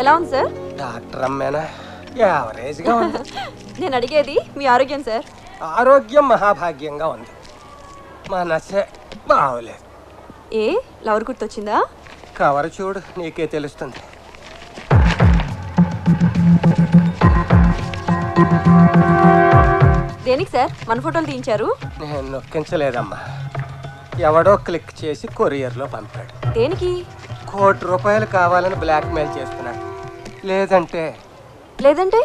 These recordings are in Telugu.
ఎలా ఉంది సార్? డాక్టర్ అమ్మేనా? యావరేజ్గా ఉంది. నేను అడిగేది మీ ఆరోగ్యం సార్. ఆరోగ్యం మహాభాగ్యంగా ఉంది. మా నచ్చే బాగోలేదు. ఏ లవర్ గుర్తొచ్చిందా? కవర్ చూడు, నీకే తెలుస్తుంది. దేనికి సార్ మన ఫోటోలు తీయించారు? నేను నొక్కించలేదమ్మా, ఎవడో క్లిక్ చేసి కొరియర్లో పంపాడు. దేనికి? ₹1 కోటి కావాలని బ్లాక్మెయిల్ చేస్తున్నాడు. లేదంటే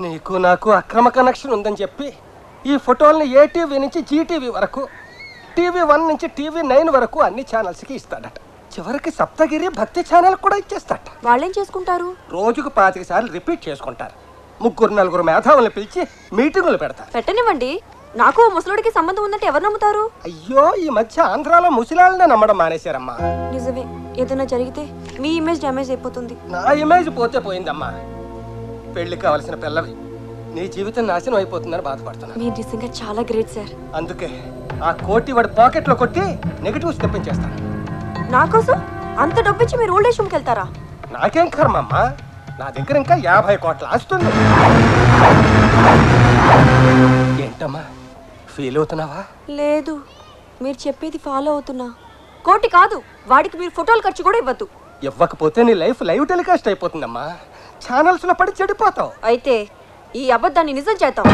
నీకు నాకు అక్రమ కనెక్షన్ ఉందని చెప్పి ఈ ఫోటోల్ని ఏటీవీ నుంచి జీటీవీ వరకు, TV1 నుంచి TV9 వరకు అన్ని ఛానల్స్కి ఇస్తాడట. చివరికి సప్తగిరి భక్తి ఛానల్ కూడా ఇచ్చేస్తాడట. వాళ్ళేం చేసుకుంటారు? రోజుకు 25 సార్లు రిపీట్ చేసుకుంటారు. 3-4 మేధావులను పిలిచి మీటింగులు పెడతారు. పెట్టనివ్వండి. నాకు ముసలుడికి సంబంధం ఉందంటే ఎవరు నమ్ముతారు? అయ్యో, ఈ మధ్య ఆంధ్రాలో ముసలాళ్ళనే నమ్మడం మానేశారమ్మా. నిజమే, ఏదైనా జరిగితే మీ ఇమేజ్ డ్యామేజ్ అయిపోతుంది. నా ఇమేజ్ పోతే పోయిందమ్మా. పెళ్లి కావలసిన పిల్లవి నీ జీవితం నాశనం అయిపోతుందని బాధపడుతున్నా. మీరు నిజంగా చాలా గ్రేట్ సార్. అందుకే ఆ కోటి వాడి పాకెట్లో కొట్టి నెగటివ్స్ తెప్పించేస్తాను. నా కోసం అంత డబ్బిచ్చి మీరు ఓల్డ్ ఏజ్ హోమ్కి వెళ్తారా? నాకేం కర్మమ్మా, నా దగ్గర ఇంకా 50 కోట్ల ఆస్తుంది. ఏంటమ్మా ఫీల్ అవుతున్నావా? లేదు, మీరు చెప్పేది ఫాలో అవుతున్నా. కోటి కాదు, వాడికి మీరు ఫోటోలు ఖర్చు కూడా ఇవ్వద్దు. ఇవ్వకపోతే నీ లైఫ్ లైవ్ టెలికాస్ట్ అయిపోతుందమ్మా. ఛానల్స్ లో పడి చెడిపోతావు. అయితే ఈ అబద్ధాన్ని నిజం చేద్దాం.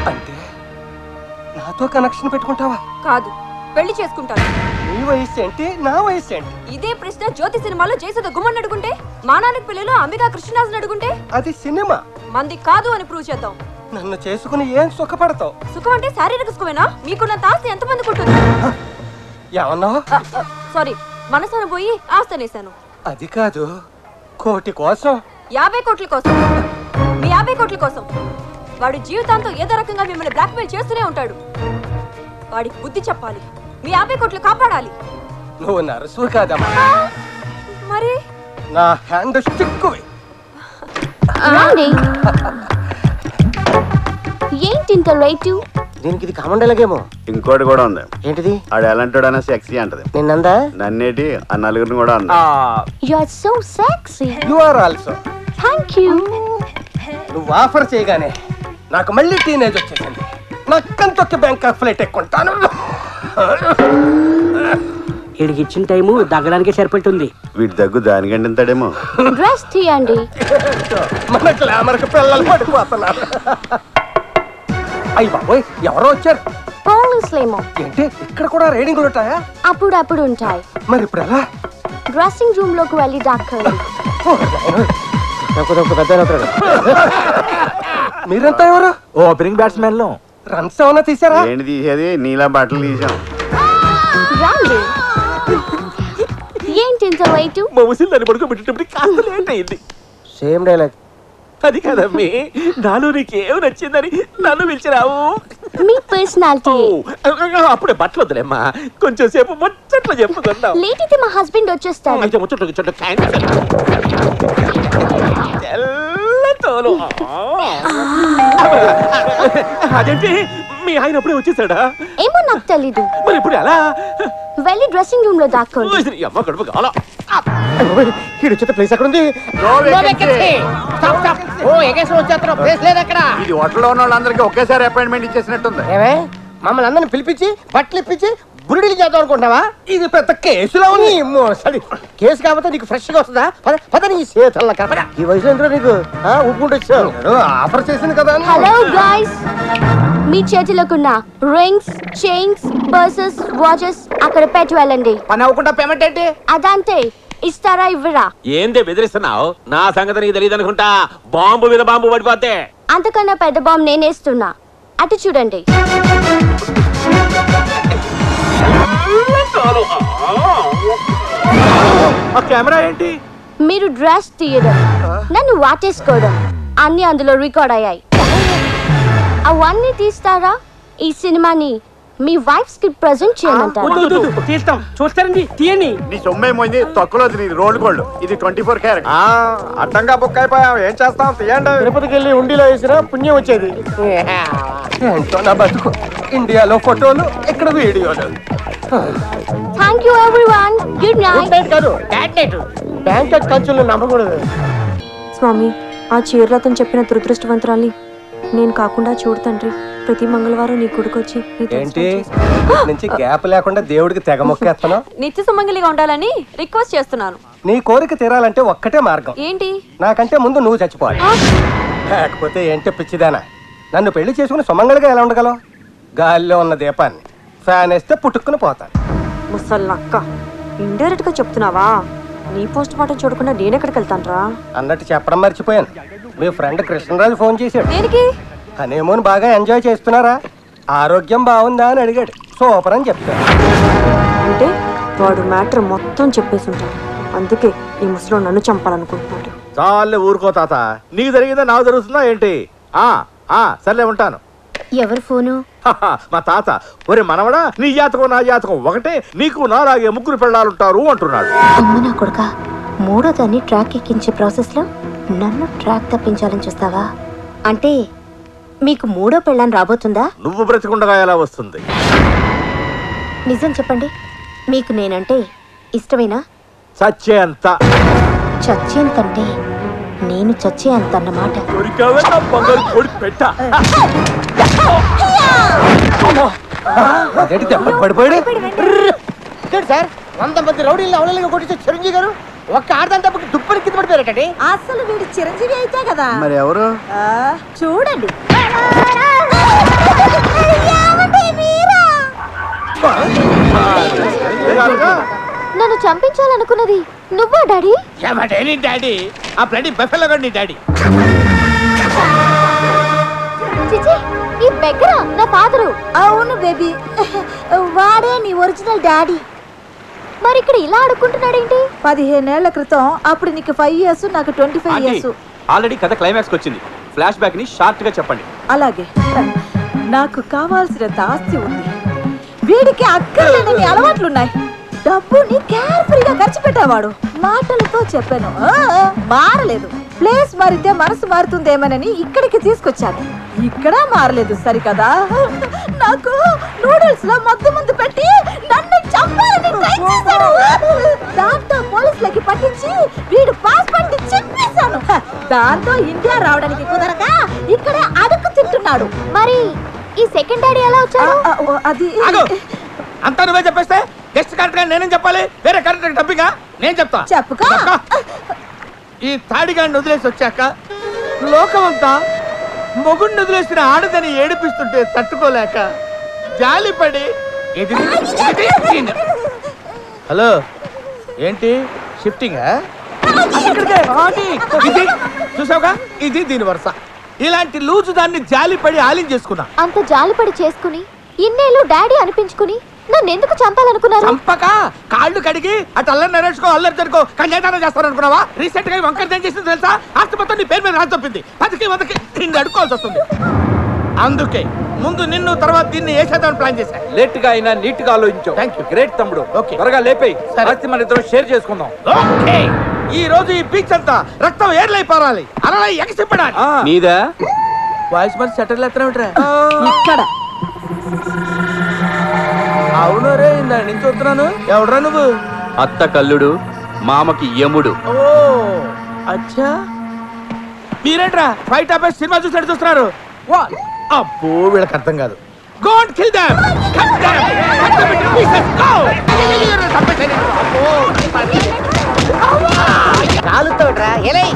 అంటే నాతో కనెక్షన్ పెట్టుకుంటావా? కాదు, పెళ్లి చేసుకుంటాను. నీ వయసు ఏంటి, నా వయసు ఏంటి? ఇదే ప్రశ్న జ్యోతి సినిమాలో జయసుధ గుమ్మని అడుగుంటే, మా నాన్నకి పెళ్లిలో అంబికా కృష్ణరాజుని అడుగుంటే, అది సినిమా, మంది కాదు అని ప్రూవ్ చేద్దాం. నన్ను చేసుకుని ఏం సుఖపడతావు? సుఖం అంటే శారీరక సుఖమేనా? మీకున్నంత ఆస్తి ఎంతమందికి ఉంటుంది? ఏమన్నావు? సారీ, మనసును పోయి ఆస్తి అనేసాను. అది కాదు, కోటి కోసం. 50 కోట్ల కోసం. మీ 50 కోట్ల కోసం. వాడు జీవితాంతం ఏదో రకంగా మిమ్మల్ని బ్లాక్మెయిల్ చేస్తూనే ఉంటాడు. వాడికి బుద్ధి చెప్పాలి. మీ 50 కోట్లు కాపాడాలి. నువ్వు నర్సు కాదమ్మా. మరి నా హ్యాండ్ స్టిక్కువి. ఏంటి ఇంత రేటు? దీనికి ఇది కామన్ డైలాగేమో. ఇంకోటి కూడా ఉంది. ఏంటిది? ఆడు ఎలాంటోడైనా సెక్సీ అంటది. నిన్నందా? నన్నేటి ఆ నలుగురిని కూడా అందా. You are so sexy. You are also. Thank you. నువ్వు ఆఫర్ చేయగానే నాకు మళ్ళీ టీనేజ్ వచ్చేసింది. నక్కంతొక్క బ్యాంకాక్ ఫ్లైట్ ఎక్కుంటాను. వీడికి ఇచ్చిన టైము దగ్గడానికి సరిపెట్టుంది. వీడి దగ్గు దానికంటే ఇంతడేమో. డ్రెస్ తీయండి. మన గ్లామర్కి పిల్లలు పడిపోతున్నారు. అయ్యి బాబోయ్, ఎవరో వచ్చారు. పోలీసులేమో. ఏంటి, ఇక్కడ కూడా రేడింగ్లు ఉంటాయా? అప్పుడప్పుడు ఉంటాయి. మరి ఇప్పుడు ఎలా? డ్రెస్సింగ్ రూమ్ లోకి వెళ్ళి దాక్కండి. మీరంతా ఎవరు? ఓపెనింగ్ బ్యాట్స్మెన్ లో. రన్స్ ఏమన్నా తీసారా? ఏంటి తీసేది? నీలా బట్టలు తీసాం. రండి. ఏంటి ఇంత రేటు? మా ముసిల్ దాన్ని పడుకోబెట్టేటప్పుడు కాస్త లేట్ అయింది. Same dialogue. అది కదమ్మి, నాలో నీకేం నచ్చిందని నన్ను పిలిచిరావు. మీ పర్సనాలిటీ. అప్పుడే బట్టలు వద్దులేమ్మా, కొంచెం సేపు ముచ్చట్లు చెప్పుకుందాం. లేట్ అయితే మా హస్బెండ్ వచ్చేస్తారు. అయితే ముచ్చట్లు తెల్లతోలు. అదేంటి, మీ ఆయన అప్పుడే వచ్చేసాడా? ఏమో నాకు తెలీదు. మరి ఇప్పుడు ఎలా? వెళ్ళి డ్రెస్సింగ్ రూమ్ లో దాక్కోండి. అమ్మ కడుపు కాలా. ప్లేస్ ఎక్కడ ఉంది? ఇది హోటల్లో ఉన్న వాళ్ళందరికీ ఒకేసారి అపాయింట్మెంట్ ఇచ్చేసినట్టుంది. ఏమే, మమ్మల్ని అందరిని పిలిపించి బట్టలు ఇప్పించి బురుడిలు చేద్దాం అనుకుంటున్నావా? ఇది పెద్ద కేసులో ఉంది. కేసు కాకపోతే నీకు ఫ్రెష్ గా వస్తుందా? పద నీ చేతల్ల కదా. ఈ వయసులో ఎందుకు నీకు ఉప్పుకుంటూ వచ్చావు? ఆఫర్ చేసింది కదా. హలో గైస్, మీ చేతిలోకున్న రింగ్స్, చైన్స్, పర్సెస్, వాచెస్ అక్కడ పెట్టి వెళ్ళండి. పని అవ్వకుండా పేమెంట్ ఏంటి? అదంతే. ఇస్తారా ఇవ్వరా? ఏందే బెదిరిస్తున్నావు? నా సంగతి నీకు తెలియదు అనుకుంటా. బాంబు మీద బాంబు పడిపోతే అంతకన్నా పెద్ద బాంబు నేనేస్తున్నా. అటు చూడండి. ఆ కెమెరా ఏంటి? మీరు డ్రెస్ తీయడం, నన్ను వాటేసుకోవడం అన్ని అందులో రికార్డ్ అయ్యాయి. అవన్నీ తీస్తారా? ఈ సినిమాని మీ వైఫ్స్ కి ప్రెజెంట్ చేయమంటారా? తీస్తాం, చూస్తారండి, తీయండి. నీ సొమ్మేమైంది? తొక్కలో నీది రోడ్ గోల్డ్. ఇది 24 క్యారెట్. అడ్డంగా బుక్ అయిపోయాం, ఏం చేస్తాం? తీయండి. తిరుపతికి వెళ్ళి ఉండిలో వేసినా పుణ్యం వచ్చేది. ఏంటో నా బతుకు. ఇండియాలో ఫోటోలు, ఇక్కడ వీడియోలు. Thank you everyone. Good night. కాదు, బ్యాంకాక్ కంచులను నమ్మకూడదు. స్వామి, ఆ చీరలతను చెప్పిన దురదృష్టవంతురాల్ని నేను కాకుండా చూడు తండ్రి. ప్రతి మంగళవారం నీ గుడికొచ్చి ఏంటి నుంచి గ్యాప్ లేకుండా దేవుడికి తెగ మొక్కేస్తాను. నిత్య సుమంగలిగా ఉండాలని రిక్వెస్ట్ చేస్తున్నాను. నీ కోరిక తీరాలంటే ఒక్కటే మార్గం. ఏంటి? నాకంటే ముందు నువ్వు చచ్చిపోవాలి. లేకపోతే ఏంటి పిచ్చిదానా, నన్ను పెళ్లి చేసుకుని సుమంగళిగా ఎలా ఉండగలవు? గాలిలో ఉన్న దీపాన్ని ఫ్యాన్ వేస్తే పుట్టుకుని పోతాను. ముసల్లక్క, ఇండైరెక్ట్ గా చెప్తున్నావా? నీ పోస్ట్ మార్టం చూడకుండా నేనెక్కడికి వెళ్తానురా? అన్నట్టు చెప్పడం మర్చిపోయాను, మీ ఫ్రెండ్ కృష్ణరాజు ఫోన్ చేశాడు. దేనికి? హనీమూన్ బాగా ఎంజాయ్ చేస్తున్నారా, ఆరోగ్యం బాగుందా అని అడిగాడు. సూపర్ అని చెప్తాను. అంటే వాడు మ్యాటర్ మొత్తం చెప్పేసి ఉంటాడు. అందుకే ఈ ముసలో నన్ను చంపాలనుకుంటున్నాడు. చాలే ఊరుకో తాత, నీకు జరిగిందా నాకు జరుగుతుందా ఏంటి? సర్లే ఉంటాను. ఎవరు ఫోను? మా తాత, ఒరే మనవడా, నీ జాతకం నా జాతకం ఒకటే, నీకు నాలాగే ముగ్గురు పెళ్ళాలుంటారు అంటున్నాడు. అమ్మ నా కొడుక, మూడో దాన్ని ట్రాక్ ఎక్కించే ప్రాసెస్ లో నన్ను ట్రాక్ తప్పించాలని చూస్తావా? అంటే మీకు మూడో పెళ్ళాన్ని రాబోతుందా? నువ్వు బ్రతికుండగా ఎలా వస్తుంది? నిజం చెప్పండి, మీకు నేనంటే ఇష్టమేనా? చచ్చే అంత. చచ్చేంతంటే నేను చచ్చే అంత అన్నమాట. పడిపోయాడు సార్. 100 మంది రౌడీలను అవలీలుగా కొట్టించే చిరంజీవి గారు ఒక్క ఆడదాని తప్పకి దుప్పని కింద పడిపోయారటండి. అసలు వీడు చిరంజీవి అయితే కదా. మరి ఎవరు? చూడండి. నన్ను చంపించాలనుకున్నది నువ్వా డాడీ? డాడీ, ఆ బ్లడీ బఫెలో నీ డాడీ. చిచి, ఈ బెగ్గర నా ఫాదరు. అవును బేబీ, వాడే నీ ఒరిజినల్ డాడీ. మరి ఇక్కడ ఇలా అడుక్కుంటున్నాడేంటి? 15 ఏళ్ల క్రితం, అప్పుడు నీకు 5 years, నాకు 25 years. ఆల్రెడీ కథ క్లైమాక్స్ వచ్చింది. ఫ్లాష్ బ్యాక్ ని షార్ట్ గా చెప్పండి. అలాగే, నాకు కావాల్సినంత ఆస్తి ఉంది, వీడికి అక్కర్లేని అలవాట్లున్నాయి. డబ్బుని కేర్ఫుల్గా ఖర్చు పెట్టేవాడు. మాటలతో చెప్పాను, మారలేదు. ప్లేస్ మారితే మనసు మారుతుందేమోనని ఇక్కడికి తీసుకొచ్చాను. ఇక్కడ మారలేదు సరికదా. నాకు నూడిల్స్ లో మత్తు పెట్టి నన్ను చంపాలని ట్రై చేశాడు. దాంతో పోలీసులకి పట్టించి వీడు పాస్పోర్ట్ చెప్పేశాను. దాంతో ఇండియా రావడానికి కుదరక ఇక్కడే అడుగు తింటున్నాడు. మరి ఈ సెకండ్ డాడీ ఎలా వచ్చాడు? అది అంతా నువ్వే చెప్పేస్తే గెస్ట్ కరెక్ట్ గా నేనేం చెప్పాలి? వేరే కరెక్ట్ డబ్బిగా నేను చెప్తా. చెప్పుకో. ఈ తాడిగాడిని వదిలేసి వచ్చాక లోకమంతా మొగుడిని వదిలేసిన ఆడదని ఏడిపిస్తుంటే తట్టుకోలేక జాలిపడి హలో ఏంటి షిఫ్టింగ్ చూసావుగా, ఇది దీని వరుస. ఇలాంటి లూజు దాన్ని జాలిపడి ఆలించేసుకున్నా. అంత జాలిపడి చేసుకుని ఇన్నేళ్ళు డాడీ అనిపించుకుని నన్ను ఎందుకు చంపాలనుకున్నారు? చంపక కాళ్ళు కడిగి అటు అల్లరి నరేసుకో అల్లరి జరుకో కన్యాదానం చేస్తారనుకున్నావా? రీసెంట్ గా వంకర్ ఏం చేసింది తెలుసా? ఆస్తి మొత్తం నీ పేరు మీద రాసి తప్పింది. 10కి 100కి నిన్ను అడుకోవాల్సి వస్తుంది. అందుకే ముందు నిన్ను, తర్వాత దీన్ని ఏ చేద్దామని ప్లాన్ చేశా. లేట్ గా అయినా నీట్ గా ఆలోచించావు. థాంక్యూ. గ్రేట్ తమ్ముడు. ఓకే. త్వరగా లేపేయ్. ఆస్తి మన ఇద్దరం షేర్ చేసుకుందాం. ఓకే. ఈ రోజు ఈ బీచ్ అంతా రక్తం ఏర్లై పారాలి, అలా ఎగసిపడాలి. నీదా? వాయిస్ మరి సెటిల్ ఎత్తనే ఇక్కడ అవును రే, ఇందా నుంచి వస్తున్నాను. ఎవడరా నువ్వు? అత్త కల్లుడు, మామకి యముడు. ఓ అచ్చా, మీరేంట్రా ఫైట్ ఆపే సినిమా చూసాడు చూస్తున్నారు? అబ్బో, వీళ్ళకి అర్థం కాదు. Go and kill them! Cut them! Cut them into pieces! Go! కాలుతోడ్రా ఎలై.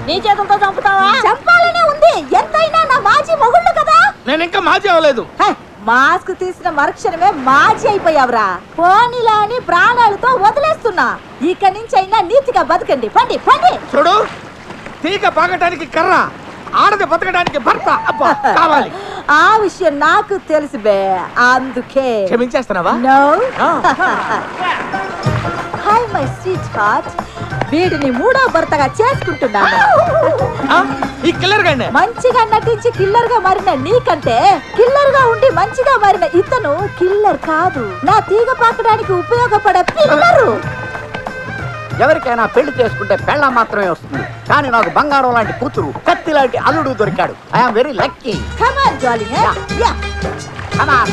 నీ చేతులతో చంపుతావా? చంపాలనే ఉంది. ఎంతైనా నా మాజీ మొగుళ్ళు కదా. నేను ఇంకా మాజీ అవ్వలేదు. మాస్క్ తీసిన మరుక్షణమే మాజీ అయిపోయావురా. పోనీలా అని ప్రాణాలతో వదిలేస్తున్నా. ఇక నుంచి అయినా నీతిగా బతకండి. పండి పండి. చూడు, తీగ పాగటానికి కర్ర, ఆడది బతకడానికి భర్త అబ్బా కావాలి. ఆ విషయం నాకు తెలుసు బే, అందుకే క్షమించేస్తున్నావా? No. Hi my sweetheart, వీడిని మూడో భర్తగా చేసుకుంటున్నాను. ఈ కిల్లర్ గండి మంచిగా నటించి కిల్లర్ గా మారిన నీకంటే కిల్లర్ గా ఉండి మంచిగా మారిన ఇతను కిల్లర్ కాదు, నా తీగ పాకడానికి ఉపయోగపడే పిల్లరు. ఎవరికైనా పెళ్లి చేసుకుంటే పెళ్ళ మాత్రమే వస్తుంది, కానీ నాకు బంగారం లాంటి కూతురు, కత్తి లాంటి అల్లుడు దొరికాడు. I'm very lucky. Come on, darling. Yeah. Come on.